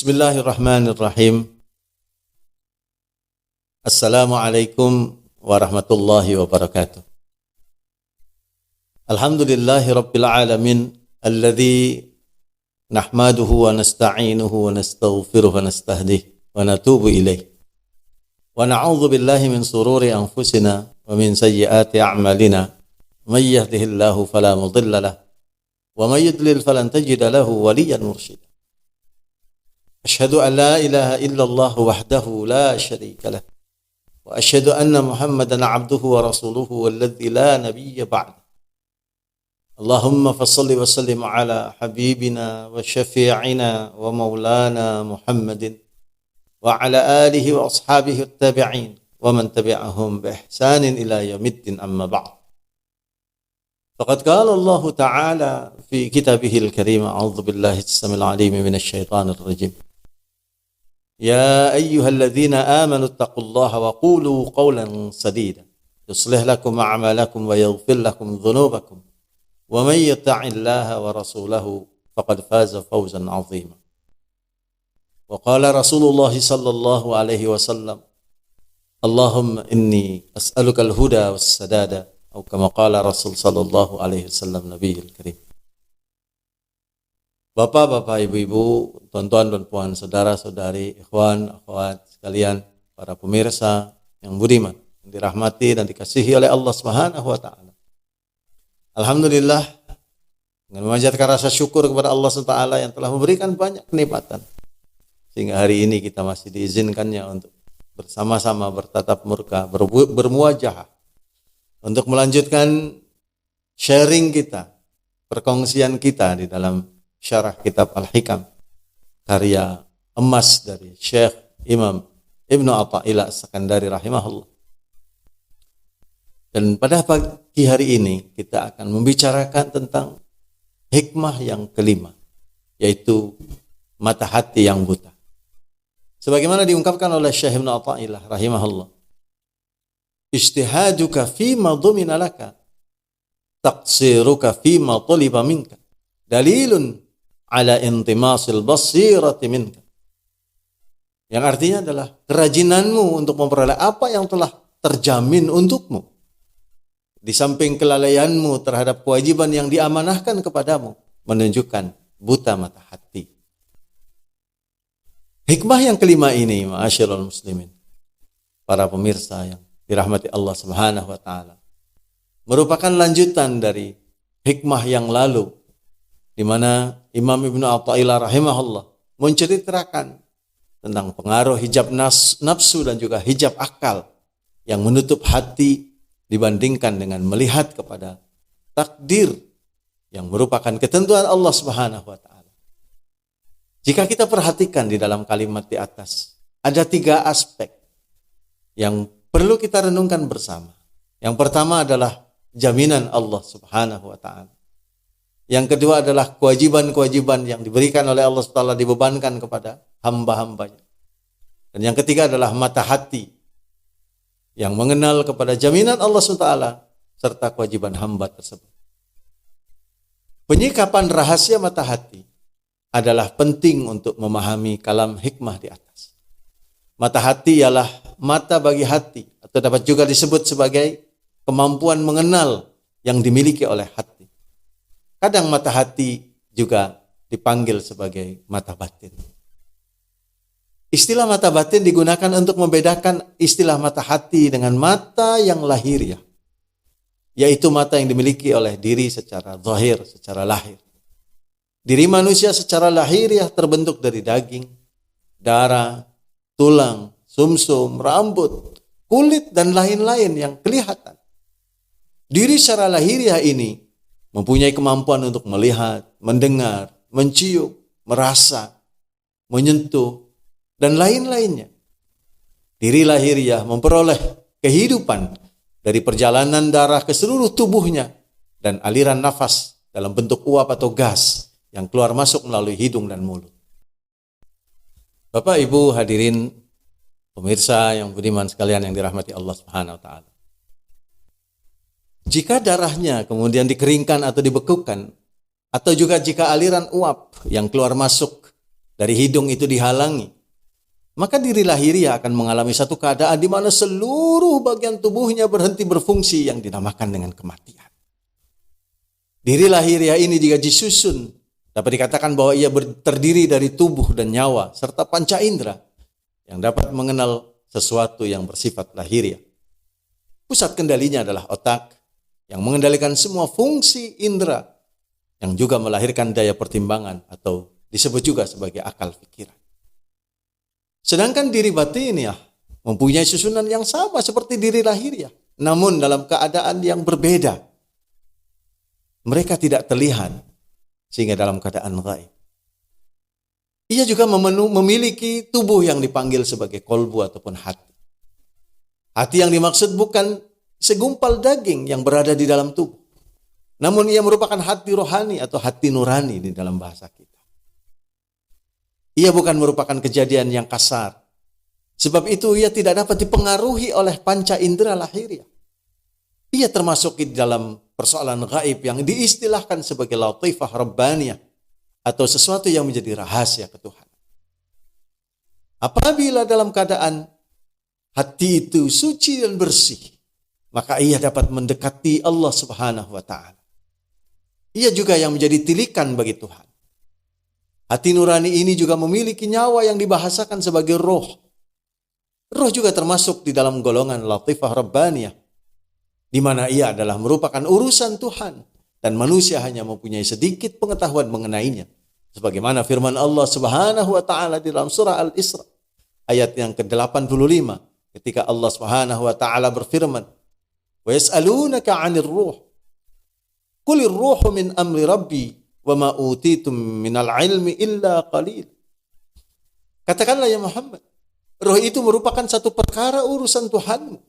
Bismillahirrahmanirrahim. Assalamualaikum warahmatullahi wabarakatuh. Alhamdulillahi rabbil alamin alladzi nahmaduhu wa nasta'inuhu wa nastaghfiruhu wa nastahdihi wa natubu ilaih. Wa na'udzu billahi min sururi anfusina wa min sayyiati a'malina. May yahdihillahu fala mudilla lahu wa may yudlil falan tajida lahu waliyyan mursyida. Asyhadu an la ilaha illallah wahdahu la syarika lah wa asyhadu anna Muhammadan abduhu wa rasuluhu alladzi la nabiyya ba'da. Allahumma fassalli wa sallim ala habibina wa syafi'ina wa maulana Muhammadin wa ala alihi wa ashabihi at-tabi'in wa man tabi'ahum bi ihsanin ila yaumiddin amma ba'd. Faqad qala Allah Ta'ala fi kitabihil karim, a'udzu billahi as-samil 'alim minasy syaithanir rajim. يا أيها الذين آمنوا اتقوا الله وقولوا قولا سديدا يصلح لكم أعمالكم ويغفر لكم ذنوبكم ومن يطع الله ورسوله فقد فاز فوزا عظيما. وقال رسول الله صلى الله عليه وسلم اللهم إني أسألك الهدى والسداد أو كما قال رسول صلى الله عليه وسلم نبي الكريم. Bapak-bapak, ibu-ibu, tuan-tuan dan puan, saudara-saudari, ikhwan, akhwat sekalian, para pemirsa yang budiman, yang dirahmati dan dikasihi oleh Allah Subhanahu wa taala. Alhamdulillah, dengan memanjatkan rasa syukur kepada Allah Subhanahu wa taala yang telah memberikan banyak kenikmatan sehingga hari ini kita masih diizinkannya untuk bersama-sama bertatap muka, bermuajahah untuk melanjutkan sharing kita, perkongsian kita di dalam syarah kitab Al-Hikam karya emas dari Syekh Imam Ibnu Athaillah As-Sakandari rahimahullah. Dan pada pagi hari ini kita akan membicarakan tentang hikmah yang kelima, yaitu mata hati yang buta. Sebagaimana diungkapkan oleh Syekh Ibnu Athaillah rahimahullah, ijtihaduka fima dhumina laka taqsiruka fima tuliba minka dalilun ala intimasil basirati minka. Yang artinya adalah kerajinanmu untuk memperoleh apa yang telah terjamin untukmu, di samping kelalaianmu terhadap kewajiban yang diamanahkan kepadamu, menunjukkan buta mata hati. Hikmah yang kelima ini, ma'asyiral muslimin, para pemirsa yang dirahmati Allah Subhanahu wa taala, merupakan lanjutan dari hikmah yang lalu, di mana Imam Ibnu Athaillah rahimahullah menceritakan tentang pengaruh hijab nafsu dan juga hijab akal yang menutup hati dibandingkan dengan melihat kepada takdir yang merupakan ketentuan Allah Subhanahu wa taala. Jika kita perhatikan di dalam kalimat di atas, ada 3 aspek yang perlu kita renungkan bersama. Yang pertama adalah jaminan Allah Subhanahu wa taala. Yang kedua adalah kewajiban-kewajiban yang diberikan oleh Allah SWT dibebankan kepada hamba-hambanya. Dan yang ketiga adalah mata hati yang mengenal kepada jaminan Allah SWT serta kewajiban hamba tersebut. Penyikapan rahasia mata hati adalah penting untuk memahami kalam hikmah di atas. Mata hati ialah mata bagi hati, atau dapat juga disebut sebagai kemampuan mengenal yang dimiliki oleh hati. Kadang mata hati juga dipanggil sebagai mata batin. Istilah mata batin digunakan untuk membedakan istilah mata hati dengan mata yang lahiriah, yaitu mata yang dimiliki oleh diri secara zahir, secara lahir. Diri manusia secara lahiriah terbentuk dari daging, darah, tulang, sumsum, rambut, kulit, dan lain-lain yang kelihatan. Diri secara lahiriah ini mempunyai kemampuan untuk melihat, mendengar, mencium, merasa, menyentuh, dan lain-lainnya. Diri lahiriah memperoleh kehidupan dari perjalanan darah ke seluruh tubuhnya dan aliran nafas dalam bentuk uap atau gas yang keluar masuk melalui hidung dan mulut. Bapak, Ibu, hadirin, pemirsa yang budiman sekalian yang dirahmati Allah Subhanahu wa taala. Jika darahnya kemudian dikeringkan atau dibekukan, atau juga jika aliran uap yang keluar masuk dari hidung itu dihalangi, maka diri lahiriah akan mengalami satu keadaan di mana seluruh bagian tubuhnya berhenti berfungsi yang dinamakan dengan kematian. Diri lahiriah ini jika disusun, dapat dikatakan bahwa ia terdiri dari tubuh dan nyawa serta panca indera yang dapat mengenal sesuatu yang bersifat lahiriah. Pusat kendalinya adalah otak yang mengendalikan semua fungsi indera yang juga melahirkan daya pertimbangan atau disebut juga sebagai akal pikiran. Sedangkan diri batiniah mempunyai susunan yang sama seperti diri lahiriah, namun dalam keadaan yang berbeda. Mereka tidak terlihat sehingga dalam keadaan gaib. Ia juga memiliki tubuh yang dipanggil sebagai kolbu ataupun hati. Hati yang dimaksud bukan segumpal daging yang berada di dalam tubuh, namun ia merupakan hati rohani atau hati nurani di dalam bahasa kita. Ia bukan merupakan kejadian yang kasar. Sebab itu ia tidak dapat dipengaruhi oleh panca indera lahiriah. Ia termasuk di dalam persoalan gaib yang diistilahkan sebagai latifah rabbaniyah atau sesuatu yang menjadi rahasia ketuhanan. Apabila dalam keadaan hati itu suci dan bersih, maka ia dapat mendekati Allah Subhanahu wa taala. Ia juga yang menjadi tilikan bagi Tuhan. Hati nurani ini juga memiliki nyawa yang dibahasakan sebagai roh. Roh juga termasuk di dalam golongan latifah rabbaniyah, di mana ia adalah merupakan urusan Tuhan dan manusia hanya mempunyai sedikit pengetahuan mengenainya. Sebagaimana firman Allah Subhanahu wa taala di dalam surah Al-Isra ayat yang ke-85 ketika Allah Subhanahu wa taala berfirman, "Wa yas'alunaka 'anir ruh. Qulir ruhu min amri rabbi wa ma utitum minal ilmi illa qalil." Katakanlah ya Muhammad, roh itu merupakan satu perkara urusan Tuhanmu.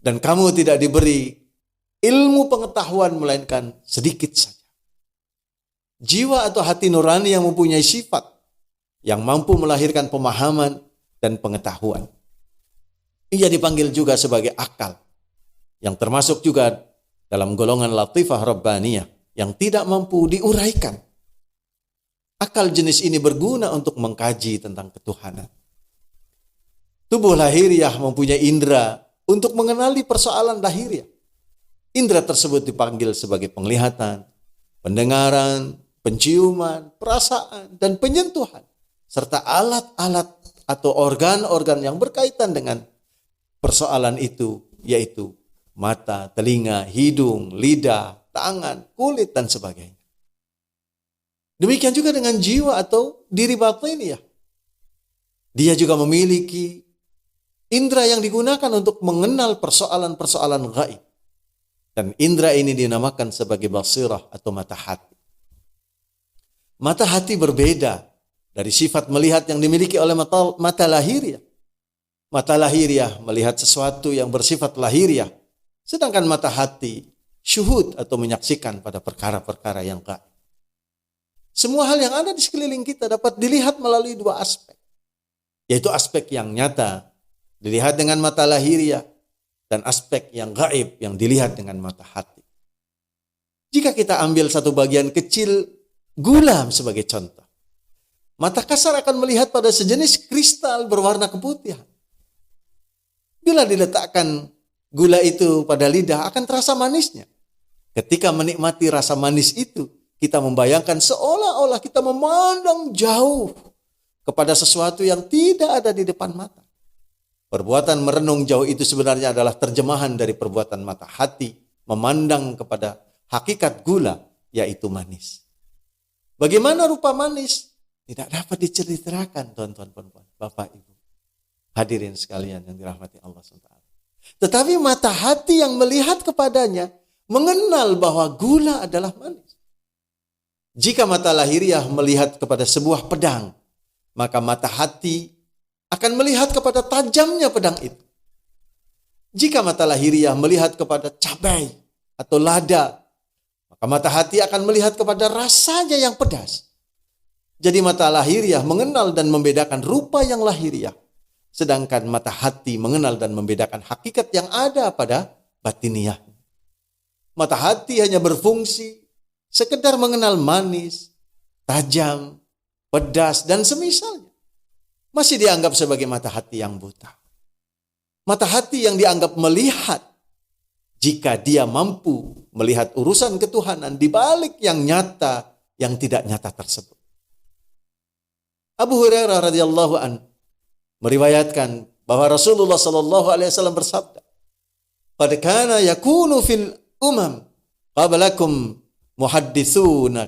Dan kamu tidak diberi ilmu pengetahuan melainkan sedikit saja. Jiwa atau hati nurani yang mempunyai sifat yang mampu melahirkan pemahaman dan pengetahuan. Ia dipanggil juga sebagai akal, yang termasuk juga dalam golongan latifah rabbaniyah yang tidak mampu diuraikan. Akal jenis ini berguna untuk mengkaji tentang ketuhanan. Tubuh lahiriah mempunyai indera untuk mengenali persoalan lahiriah. Indera tersebut dipanggil sebagai penglihatan, pendengaran, penciuman, perasaan, dan penyentuhan, serta alat-alat atau organ-organ yang berkaitan dengan persoalan itu, yaitu mata, telinga, hidung, lidah, tangan, kulit, dan sebagainya. Demikian juga dengan jiwa atau diri batiniah. Dia juga memiliki indera yang digunakan untuk mengenal persoalan-persoalan gaib. Dan indera ini dinamakan sebagai basirah atau mata hati. Mata hati berbeda dari sifat melihat yang dimiliki oleh mata lahiriah. Mata lahiriah melihat sesuatu yang bersifat lahiriah, sedangkan mata hati syuhud atau menyaksikan pada perkara-perkara yang gaib. Semua hal yang ada di sekeliling kita dapat dilihat melalui dua aspek, yaitu aspek yang nyata dilihat dengan mata lahiriah dan aspek yang gaib yang dilihat dengan mata hati. Jika kita ambil satu bagian kecil gula sebagai contoh, mata kasar akan melihat pada sejenis kristal berwarna keputihan. Bila diletakkan gula itu pada lidah akan terasa manisnya. Ketika menikmati rasa manis itu, kita membayangkan seolah-olah kita memandang jauh kepada sesuatu yang tidak ada di depan mata. Perbuatan merenung jauh itu sebenarnya adalah terjemahan dari perbuatan mata hati memandang kepada hakikat gula, yaitu manis. Bagaimana rupa manis? Tidak dapat diceritakan, tuan-tuan, perempuan, bapak, ibu, hadirin sekalian yang dirahmati Allah SWT. Tetapi mata hati yang melihat kepadanya mengenal bahwa gula adalah manis. Jika mata lahiriah melihat kepada sebuah pedang, maka mata hati akan melihat kepada tajamnya pedang itu. Jika mata lahiriah melihat kepada cabai atau lada, maka mata hati akan melihat kepada rasanya yang pedas. Jadi mata lahiriah mengenal dan membedakan rupa yang lahiriah, sedangkan mata hati mengenal dan membedakan hakikat yang ada pada batiniah. Mata hati hanya berfungsi sekedar mengenal manis, tajam, pedas, dan semisalnya. Masih dianggap sebagai mata hati yang buta. Mata hati yang dianggap melihat jika dia mampu melihat urusan ketuhanan di balik yang nyata, yang tidak nyata tersebut. Abu Hurairah radhiyallahu an meriwayatkan bahwa Rasulullah sallallahu alaihi wasallam bersabda, "Qad kana yakunu fil umam qablakum muhadditsuna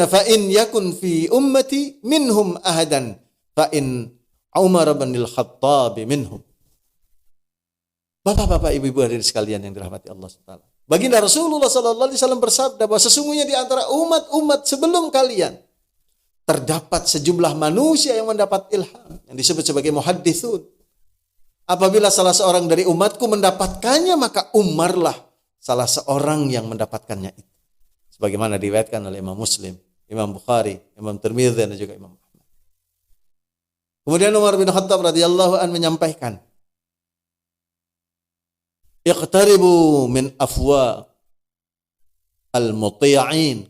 fa in yakun fi ummati minhum ahadan fa in Umar bin Al-Khattab minhum." Bapak-bapak, ibu-ibu hadirin sekalian yang dirahmati Allah SWT. Baginda Rasulullah sallallahu alaihi wasallam bersabda bahwa sesungguhnya di antara umat-umat sebelum kalian terdapat sejumlah manusia yang mendapat ilham yang disebut sebagai muhadditsun. Apabila salah seorang dari umatku mendapatkannya, maka Umarlah salah seorang yang mendapatkannya itu. Sebagaimana diriwayatkan oleh Imam Muslim, Imam Bukhari, Imam Tirmidzi dan juga Imam Ahmad. Kemudian Umar bin Khattab radhiyallahu an menyampaikan, "Iqtaribu min afwa al-muti'in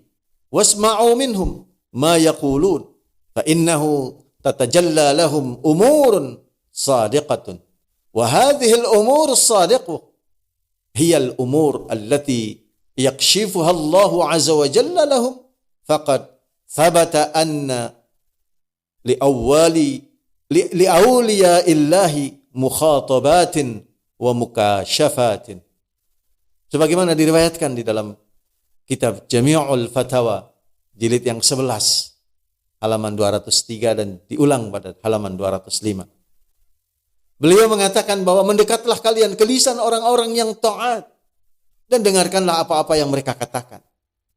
wasma'u minhum ma yaqulun fa innahu tatajalla lahum umurun sadiqatun wa hadhihi al-umur as-sadiqah hiya al-umur allati yakshifuha Allah azza wa jalla lahum faqad thabata anna liawliya illahi mukhatabatin wa mukasyafatin." Sebagaimana diriwayatkan di dalam kitab Jami'ul Fatawa jilid yang 11 halaman 203 dan diulang pada halaman 205. Beliau mengatakan bahwa mendekatlah kalian ke lisan orang-orang yang taat dan dengarkanlah apa-apa yang mereka katakan,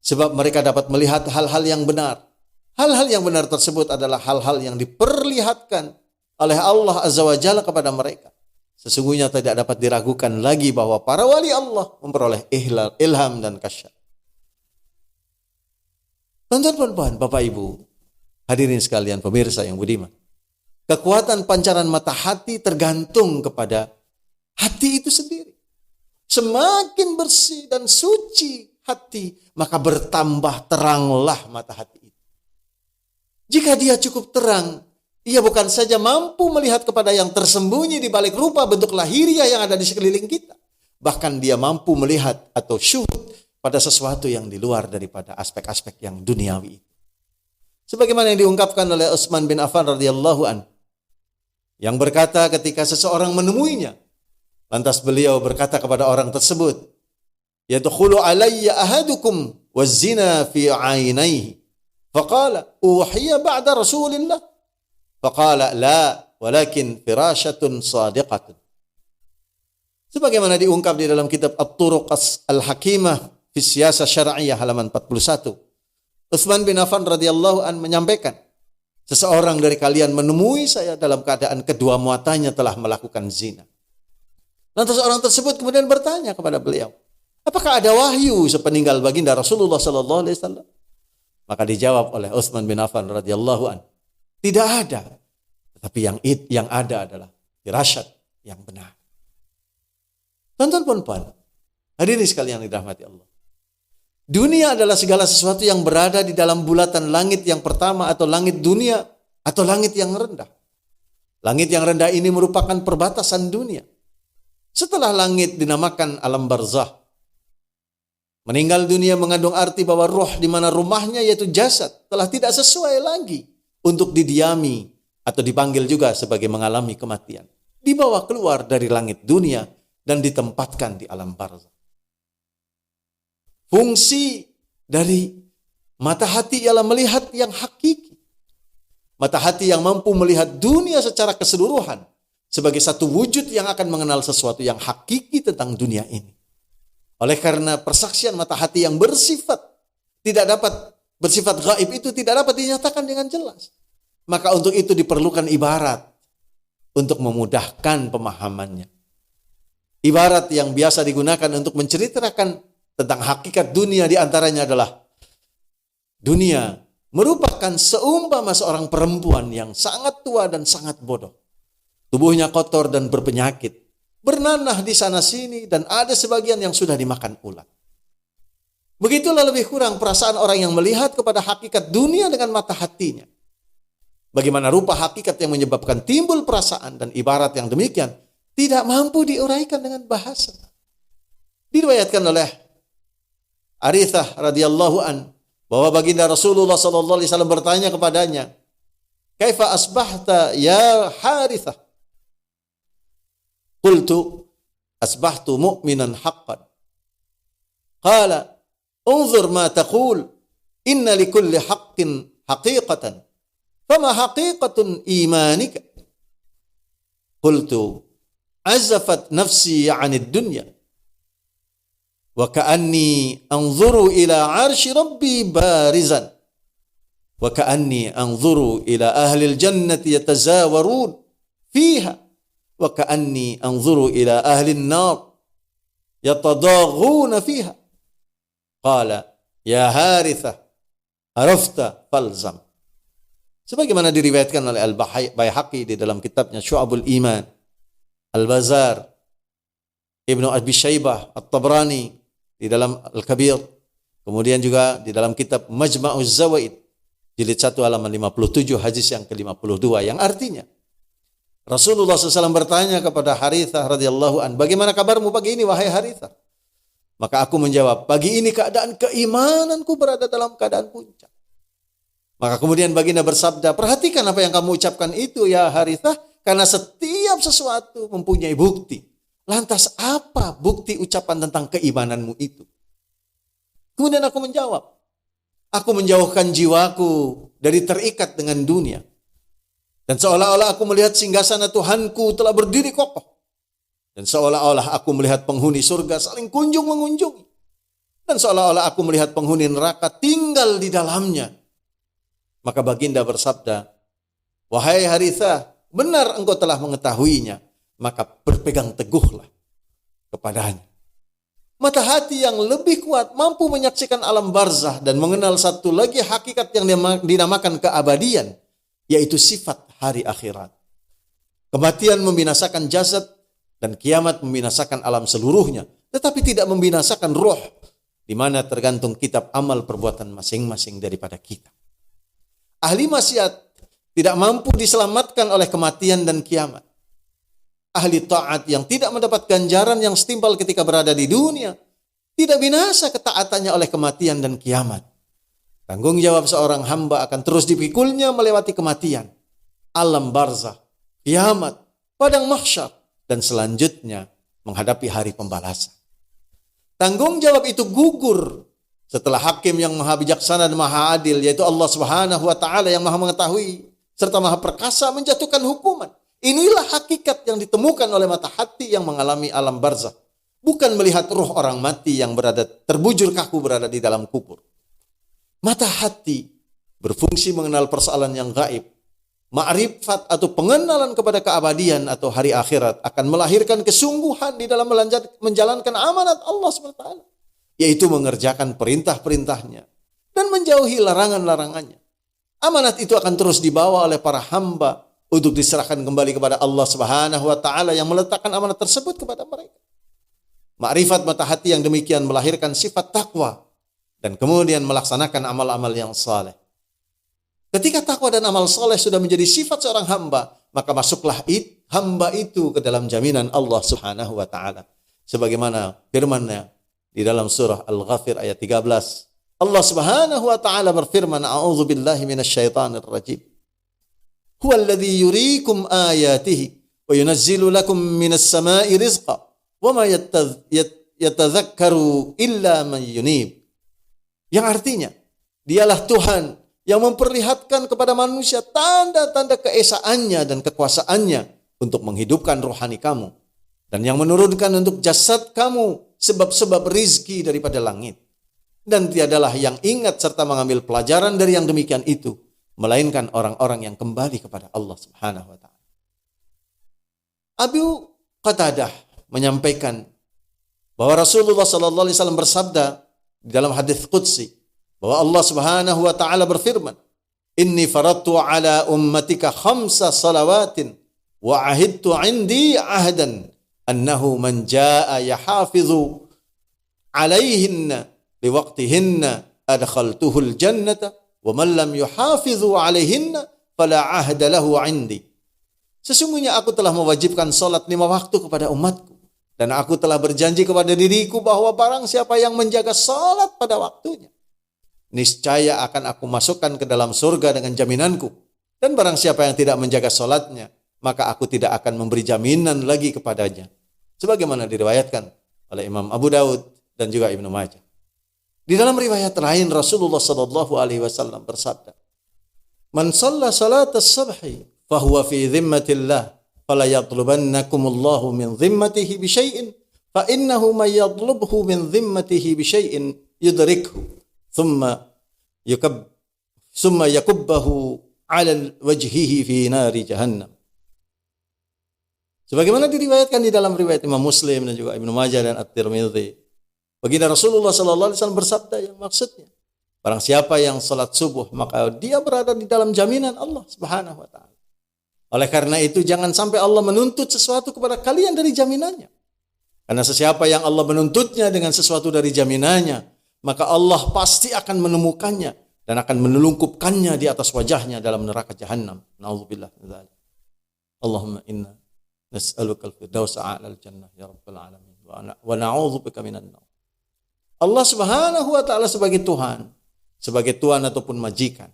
sebab mereka dapat melihat hal-hal yang benar. Hal-hal yang benar tersebut adalah hal-hal yang diperlihatkan oleh Allah Azza wa Jalla kepada mereka. Sesungguhnya tidak dapat diragukan lagi bahwa para wali Allah memperoleh ilham dan kasyaf. Tuan-tuan, Bapak Ibu, hadirin sekalian, pemirsa yang budiman. Kekuatan pancaran mata hati tergantung kepada hati itu sendiri. Semakin bersih dan suci hati, maka bertambah teranglah mata hati itu. Jika dia cukup terang, ia bukan saja mampu melihat kepada yang tersembunyi di balik rupa bentuk lahiriah yang ada di sekeliling kita. Bahkan dia mampu melihat atau syuhud pada sesuatu yang di luar daripada aspek-aspek yang duniawi. Sebagaimana yang diungkapkan oleh Utsman bin Affan radhiyallahu an, yang berkata ketika seseorang menemuinya, lantas beliau berkata kepada orang tersebut, "Yadkhulu alayya ahadukum waz-zina fi 'ainaihi." Faqala, "Uhiya ba'da Rasulillah." Faqala, "La, walakin firashatun sadiqatun." Sebagaimana diungkap di dalam kitab At-Turuq Al-Hakimah fi Siyasah Syar'iyyah halaman 41. Utsman bin Affan radhiyallahu an menyampaikan, "Seseorang dari kalian menemui saya dalam keadaan kedua matanya telah melakukan zina." Lantas orang tersebut kemudian bertanya kepada beliau, "Apakah ada wahyu sepeninggal baginda Rasulullah sallallahu alaihi wasallam?" Maka dijawab oleh Utsman bin Affan radhiyallahu an, "Tidak ada. Tetapi yang ada adalah firasat yang benar." Tuan-tuan, hadirin sekalian yang dirahmati Allah. Dunia adalah segala sesuatu yang berada di dalam bulatan langit yang pertama atau langit dunia atau langit yang rendah. Langit yang rendah ini merupakan perbatasan dunia. Setelah langit dinamakan alam barzah. Meninggal dunia mengandung arti bahwa roh di mana rumahnya yaitu jasad telah tidak sesuai lagi untuk didiami atau dipanggil juga sebagai mengalami kematian. Dibawa keluar dari langit dunia dan ditempatkan di alam barzah. Fungsi dari mata hati ialah melihat yang hakiki. Mata hati yang mampu melihat dunia secara keseluruhan sebagai satu wujud yang akan mengenal sesuatu yang hakiki tentang dunia ini. Oleh karena persaksian mata hati yang bersifat gaib itu tidak dapat dinyatakan dengan jelas. Maka untuk itu diperlukan ibarat untuk memudahkan pemahamannya. Ibarat yang biasa digunakan untuk menceritakan tentang hakikat dunia diantaranya adalah dunia merupakan seumpama seorang perempuan yang sangat tua dan sangat bodoh. Tubuhnya kotor dan berpenyakit, bernanah di sana sini dan ada sebagian yang sudah dimakan ulat. Begitulah lebih kurang perasaan orang yang melihat kepada hakikat dunia dengan mata hatinya. Bagaimana rupa hakikat yang menyebabkan timbul perasaan dan ibarat yang demikian tidak mampu diuraikan dengan bahasa. Diriwayatkan oleh Harithah radhiyallahu an bahwa baginda Rasulullah sallallahu alaihi wasallam bertanya kepadanya, "Kaifa asbahta ya Harithah?" Qultu, "Asbahtu mu'minan haqqan." Qala, "Unzur ma taqul, inna likulli haqqin haqiqatan, fama haqiqatun imanika?" Qultu, "Azafat nafsi 'anid dunya, wa ka'anni anzuru ila 'arsy rabbi barizan, wa ka'anni anzuru ila ahli al-jannati yatazawarun fiha, wa ka'anni anzuru ila ahli an-nar yatadaghuna fiha." Qala, "Ya Harithah, arafta falzam." Sebagaimana diriwayatkan oleh Al-Baihaqi di dalam kitabnya Syu'abul Iman, Al-Bazar, Ibnu Abi Syaibah, At-Tabrani di dalam Al-Kabir, kemudian juga di dalam kitab Majma'uz Zawaid, jilid 1 halaman 57, hadis yang ke-52, yang artinya Rasulullah SAW bertanya kepada Harithah radhiyallahu an, "Bagaimana kabarmu pagi ini wahai Harithah?" Maka aku menjawab, "Pagi ini keadaan keimananku berada dalam keadaan puncak." Maka kemudian baginda bersabda, "Perhatikan apa yang kamu ucapkan itu ya Harithah, karena setiap sesuatu mempunyai bukti. Lantas apa bukti ucapan tentang keimananmu itu?" Kemudian aku menjawab, "Aku menjauhkan jiwaku dari terikat dengan dunia. Dan seolah-olah aku melihat singgasana Tuhanku telah berdiri kokoh. Dan seolah-olah aku melihat penghuni surga saling kunjung mengunjungi. Dan seolah-olah aku melihat penghuni neraka tinggal di dalamnya." Maka baginda bersabda, "Wahai Harithah, benar engkau telah mengetahuinya, maka berpegang teguhlah kepadanya." Mata hati yang lebih kuat mampu menyaksikan alam barzah dan mengenal satu lagi hakikat yang dinamakan keabadian, yaitu sifat hari akhirat. Kematian membinasakan jasad dan kiamat membinasakan alam seluruhnya, tetapi tidak membinasakan roh, di mana tergantung kitab amal perbuatan masing-masing daripada kita. Ahli maksiat tidak mampu diselamatkan oleh kematian dan kiamat. Ahli taat yang tidak mendapat ganjaran yang setimpal ketika berada di dunia, tidak binasa ketaatannya oleh kematian dan kiamat. Tanggung jawab seorang hamba akan terus dipikulnya melewati kematian, alam barzah, kiamat, padang mahsyar, dan selanjutnya menghadapi hari pembalasan. Tanggung jawab itu gugur setelah hakim yang maha bijaksana dan maha adil, yaitu Allah Subhanahu wa taala yang maha mengetahui serta maha perkasa menjatuhkan hukuman. Inilah hakikat yang ditemukan oleh mata hati yang mengalami alam barzah, bukan melihat ruh orang mati yang berada terbujur kaku berada di dalam kubur. Mata hati berfungsi mengenal persoalan yang gaib. Ma'rifat atau pengenalan kepada keabadian atau hari akhirat akan melahirkan kesungguhan di dalam menjalankan amanat Allah SWT, yaitu mengerjakan perintah-perintahnya dan menjauhi larangan-larangannya. Amanat itu akan terus dibawa oleh para hamba untuk diserahkan kembali kepada Allah Subhanahu wa taala yang meletakkan amanat tersebut kepada mereka. Ma'rifat mata hati yang demikian melahirkan sifat takwa dan kemudian melaksanakan amal-amal yang saleh. Ketika takwa dan amal soleh sudah menjadi sifat seorang hamba, maka masuklah hamba itu ke dalam jaminan Allah Subhanahu wa taala. Sebagaimana firman-Nya di dalam surah Al-Ghafir ayat 13. Allah Subhanahu wa taala berfirman, "A'udzu billahi minasyaitonir rajim. Huwallazi yuriikum ayatihi wa yunazzilu lakum minas samaa'i rizqan wa ma yatadzakkaru illa man yunib." Yang artinya, dialah Tuhan yang memperlihatkan kepada manusia tanda-tanda keesaannya dan kekuasaannya untuk menghidupkan rohani kamu, dan yang menurunkan untuk jasad kamu sebab-sebab rizki daripada langit. Dan tiadalah yang ingat serta mengambil pelajaran dari yang demikian itu, melainkan orang-orang yang kembali kepada Allah Subhanahu wa taala. Abu Qatadah menyampaikan bahwa Rasulullah sallallahu alaihi wasallam bersabda di dalam hadis qudsi bahwa Allah Subhanahu wa taala berfirman, "Inni faradtu ala ummatika 5 salawatin wa ahidtu 'indi ahdan annahu man jaa yahafizu 'alaihinna liwaqtihinna adkhaltuhul jannata wa man lam yuhafizu 'alaihinna fala 'ahda lahu 'indi. Sesungguhnya aku telah mewajibkan salat 5 waktu kepada umatku, dan aku telah berjanji kepada diriku bahwa barang siapa yang menjaga salat pada waktunya, niscaya akan aku masukkan ke dalam surga dengan jaminanku. Dan barang siapa yang tidak menjaga salatnya, maka aku tidak akan memberi jaminan lagi kepadanya. Sebagaimana diriwayatkan oleh Imam Abu Daud dan juga Ibnu Majah. Di dalam riwayat lain Rasulullah sallallahu alaihi wasallam bersabda, "Man shalla salat as-subhi fahuwa fi dhimmatillah, fala yatlubannakumullahu min dhimmatihi bi syai'in, fa innahu may yatlubhu min dhimmatihi bi syai'in yudrikhu, thumma yakubbahu 'ala wajhihi fi nari jahannam." Sebagaimana diriwayatkan di dalam riwayat Imam Muslim dan juga Ibnu Majah dan At-Tirmidzi, baginda Rasulullah sallallahu alaihi wasallam bersabda yang maksudnya, barang siapa yang salat subuh maka dia berada di dalam jaminan Allah Subhanahu wa taala. Oleh karena itu jangan sampai Allah menuntut sesuatu kepada kalian dari jaminannya. Karena sesiapa yang Allah menuntutnya dengan sesuatu dari jaminannya, maka Allah pasti akan menemukannya dan akan menelungkupkannya di atas wajahnya dalam neraka Jahannam. Na'udzubillah min dzalik. Allahumma inna nas'aluka al-firdausa a'lal jannah ya rabbal alamin wa na'udzubika minan nar. Allah Subhanahu wa taala sebagai Tuhan ataupun majikan,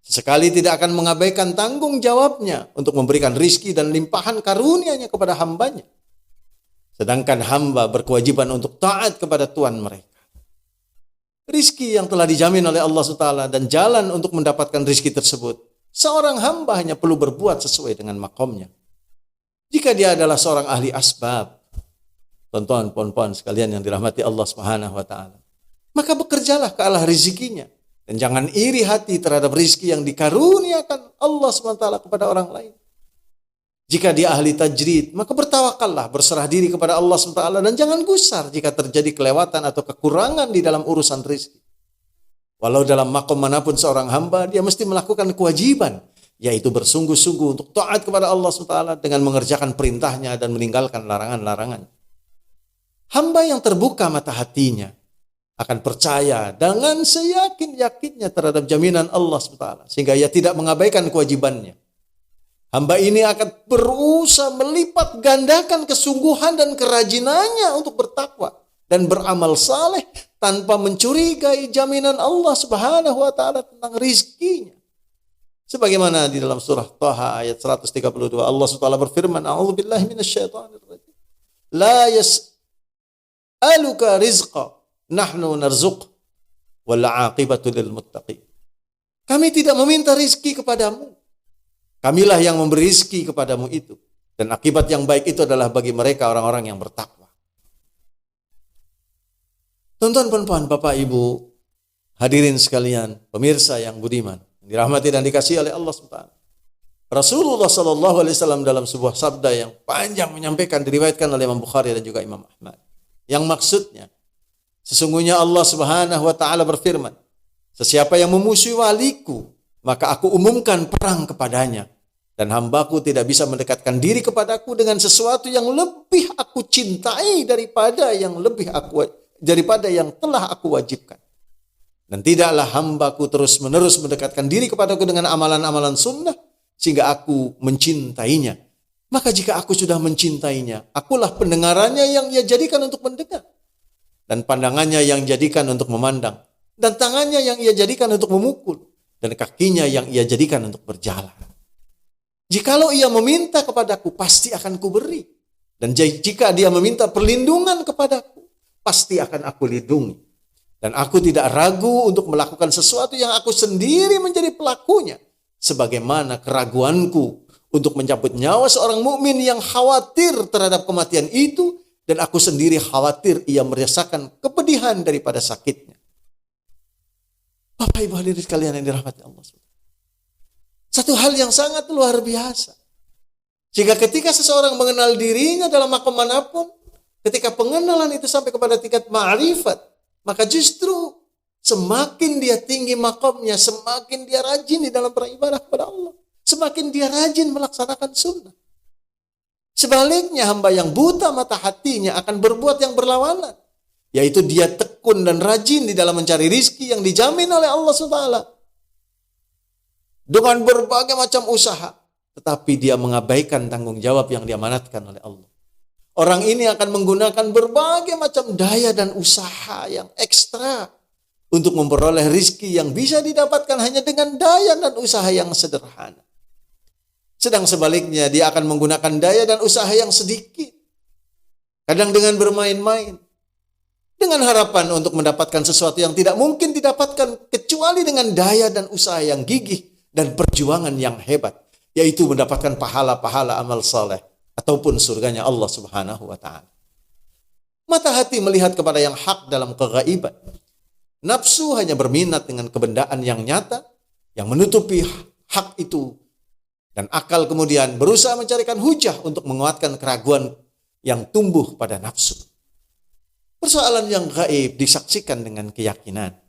sesekali tidak akan mengabaikan tanggung jawabnya untuk memberikan rizki dan limpahan karunia-Nya kepada hambanya. Sedangkan hamba berkewajiban untuk taat kepada Tuhan mereka. Rizki yang telah dijamin oleh Allah SWT dan jalan untuk mendapatkan rizki tersebut, seorang hamba hanya perlu berbuat sesuai dengan makomnya. Jika dia adalah seorang ahli asbab, tonton puan-puan sekalian yang dirahmati Allah Subhanahu wa taala, maka bekerjalah ke arah rezekinya. Dan jangan iri hati terhadap rizki yang dikaruniakan Allah SWT kepada orang lain. Jika dia ahli tajrid, maka bertawakallah, berserah diri kepada Allah SWT, dan jangan gusar jika terjadi kelewatan atau kekurangan di dalam urusan rizki. Walau dalam makom manapun seorang hamba, dia mesti melakukan kewajiban, yaitu bersungguh-sungguh untuk taat kepada Allah SWT dengan mengerjakan perintahnya dan meninggalkan larangan-larangannya. Hamba yang terbuka mata hatinya akan percaya dengan seyakin-yakinnya terhadap jaminan Allah SWT, sehingga ia tidak mengabaikan kewajibannya. Hamba ini akan berusaha melipat gandakan kesungguhan dan kerajinannya untuk bertakwa dan beramal saleh tanpa mencurigai jaminan Allah Subhanahu wa taala tentang rizkinya. Sebagaimana di dalam surah Thaha ayat 132, Allah SWT berfirman, "A'udzubillahi minasyaitonir rajim. La yas'aluka rizqa nahnu narzuq wal 'aqibatu lil muttaqin." Kami tidak meminta rizki kepadamu. Kamilah yang memberi rizki kepadamu itu. Dan akibat yang baik itu adalah bagi mereka orang-orang yang bertakwa. Tuan-tuan, Bapak, Ibu, hadirin sekalian, pemirsa yang budiman, dirahmati dan dikasihi oleh Allah SWT. Rasulullah SAW dalam sebuah sabda yang panjang menyampaikan, diriwayatkan oleh Imam Bukhari dan juga Imam Ahmad. Yang maksudnya, sesungguhnya Allah Subhanahu wa taala berfirman, "Sesiapa yang memusuhi waliku, maka aku umumkan perang kepadanya, dan hambaku tidak bisa mendekatkan diri kepadaku dengan sesuatu yang lebih aku cintai daripada yang telah aku wajibkan. Dan tidaklah hambaku terus-menerus mendekatkan diri kepadaku dengan amalan-amalan sunnah sehingga aku mencintainya. Maka jika aku sudah mencintainya, akulah pendengarannya yang ia jadikan untuk mendengar, dan pandangannya yang jadikan untuk memandang, dan tangannya yang ia jadikan untuk memukul, dan kakinya yang ia jadikan untuk berjalan. Jikalau ia meminta kepadaku, pasti akan kuberi. Dan jika dia meminta perlindungan kepadaku, pasti akan aku lindungi. Dan aku tidak ragu untuk melakukan sesuatu yang aku sendiri menjadi pelakunya, sebagaimana keraguanku untuk mencabut nyawa seorang mukmin yang khawatir terhadap kematian itu, dan aku sendiri khawatir ia merasakan kepedihan daripada sakitnya." Bapak Ibu hadirin sekalian yang dirahmati Allah SWT. Satu hal yang sangat luar biasa. Jika ketika seseorang mengenal dirinya dalam makom manapun, ketika pengenalan itu sampai kepada tingkat ma'rifat, maka justru semakin dia tinggi makomnya, semakin dia rajin di dalam beribadah kepada Allah. Semakin dia rajin melaksanakan sunnah. Sebaliknya hamba yang buta mata hatinya akan berbuat yang berlawanan, yaitu dia tekun dan rajin di dalam mencari rizki yang dijamin oleh Allah SWT. Dengan berbagai macam usaha. Tetapi dia mengabaikan tanggung jawab yang diamanatkan oleh Allah. Orang ini akan menggunakan berbagai macam daya dan usaha yang ekstra untuk memperoleh rizki yang bisa didapatkan hanya dengan daya dan usaha yang sederhana. Sedang sebaliknya, dia akan menggunakan daya dan usaha yang sedikit. Kadang dengan bermain-main. Dengan harapan untuk mendapatkan sesuatu yang tidak mungkin didapatkan kecuali dengan daya dan usaha yang gigih dan perjuangan yang hebat. Yaitu mendapatkan pahala-pahala amal saleh ataupun surganya Allah Subhanahu wa ta'ala. Mata hati melihat kepada yang hak dalam kegaiban. Nafsu hanya berminat dengan kebendaan yang nyata yang menutupi hak itu. Dan akal kemudian berusaha mencarikan hujah untuk menguatkan keraguan yang tumbuh pada nafsu. Persoalan yang gaib disaksikan dengan keyakinan.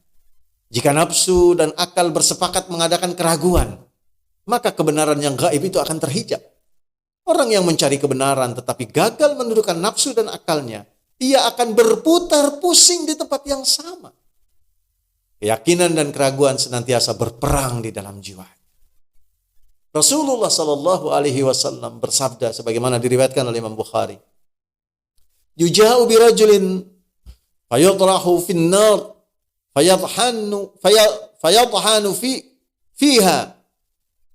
Jika nafsu dan akal bersepakat mengadakan keraguan, maka kebenaran yang gaib itu akan terhijab. Orang yang mencari kebenaran tetapi gagal menundukkan nafsu dan akalnya, ia akan berputar pusing di tempat yang sama. Keyakinan dan keraguan senantiasa berperang di dalam jiwa. Rasulullah Sallallahu Alaihi Wasallam bersabda sebagaimana diriwayatkan oleh Imam Bukhari. Yuja'u birajulin fayadrahu finnar fayadhanu fiha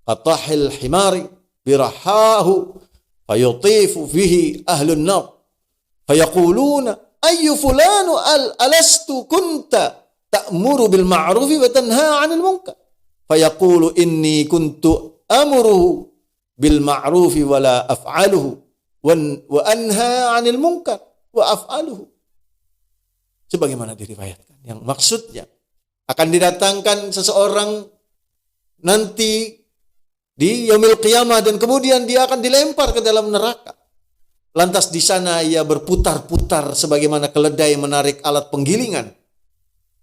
qatahil himari birahahu fayutifu fihi ahlun nar fayaquluna ayyu fulanu alastu kunta ta'muru bil ma'rufi wa tanha 'anil munkar fayaqulu inni kuntu amuru bil ma'rufi wa la af'aluhu wa anha 'anil munkar wa af'aluhu. Sebagaimana diriwayatkan, yang maksudnya akan didatangkan seseorang nanti di yaumil qiyamah dan kemudian dia akan dilempar ke dalam neraka. Lantas di sana ia berputar-putar sebagaimana keledai menarik alat penggilingan.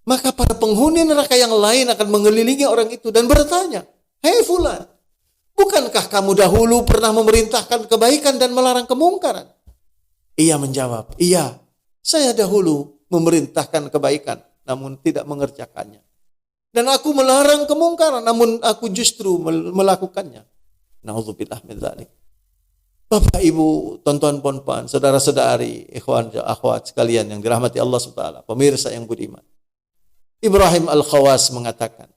Maka para penghuni neraka yang lain akan mengelilingi orang itu dan bertanya, "Hei fulan, bukankah kamu dahulu pernah memerintahkan kebaikan dan melarang kemungkaran?" Ia menjawab, "Iya, saya dahulu memerintahkan kebaikan namun tidak mengerjakannya. Dan aku melarang kemungkaran, namun aku justru melakukannya." Na'udzubillah min dzalik. Bapak, Ibu, tonton ponpan, saudara-saudari, ikhwan, akhwat sekalian yang dirahmati Allah SWT, pemirsa yang budiman. Ibrahim Al-Khawas mengatakan,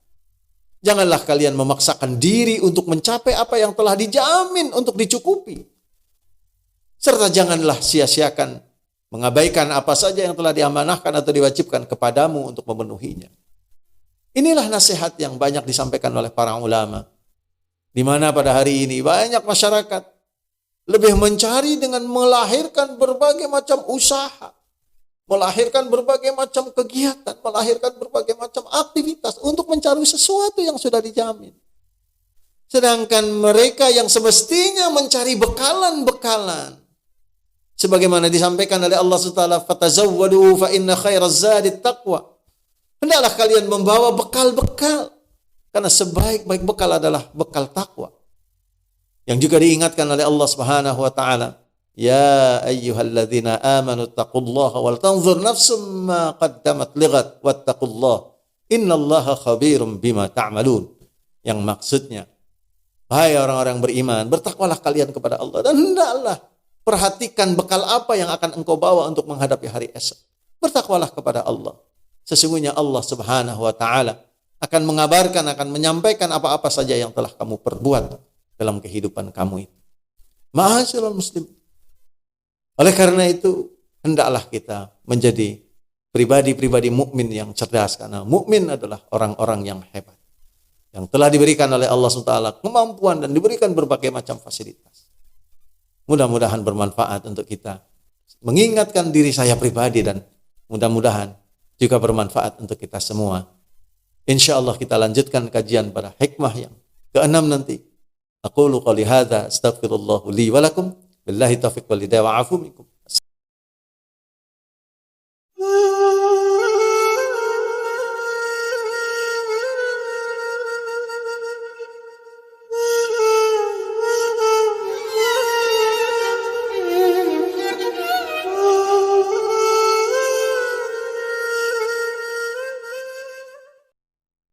janganlah kalian memaksakan diri untuk mencapai apa yang telah dijamin untuk dicukupi. Serta janganlah sia-siakan mengabaikan apa saja yang telah diamanahkan atau diwajibkan kepadamu untuk memenuhinya. Inilah nasihat yang banyak disampaikan oleh para ulama. Di mana pada hari ini banyak masyarakat lebih mencari dengan melahirkan berbagai macam usaha, melahirkan berbagai macam kegiatan, melahirkan berbagai macam aktivitas untuk mencari sesuatu yang sudah dijamin. Sedangkan mereka yang semestinya mencari bekalan-bekalan, sebagaimana disampaikan oleh Allah SWT, "Fatazawwadu fa inna khairaz zadit taqwa." Hendaklah kalian membawa bekal-bekal, karena sebaik-baik bekal adalah bekal takwa. Yang juga diingatkan oleh Allah Subhanahu wa taala, "Ya ayyuhalladzina amanu taqullaha wal tanzur nafsum ma qaddamat lighat wattaqullaha innallaha khabirum bima ta'malun." Yang maksudnya, hai orang-orang beriman, bertakwalah kalian kepada Allah dan hendaklah perhatikan bekal apa yang akan engkau bawa untuk menghadapi hari esok. Bertakwalah kepada Allah. Sesungguhnya Allah Subhanahu wa taala akan mengabarkan, akan menyampaikan apa-apa saja yang telah kamu perbuat dalam kehidupan kamu itu. Ma'asyiral muslim. Oleh karena itu, hendaklah kita menjadi pribadi-pribadi mukmin yang cerdas, karena mukmin adalah orang-orang yang hebat, yang telah diberikan oleh Allah SWT kemampuan dan diberikan berbagai macam fasilitas. Mudah-mudahan bermanfaat untuk kita, mengingatkan diri saya pribadi, dan mudah-mudahan juga bermanfaat untuk kita semua. Insya Allah kita lanjutkan kajian pada hikmah yang ke-6 nanti. Aqulu qouli hadza astaghfirullah li wa lakum billahi taufiq wal hidayah wa afu minkum.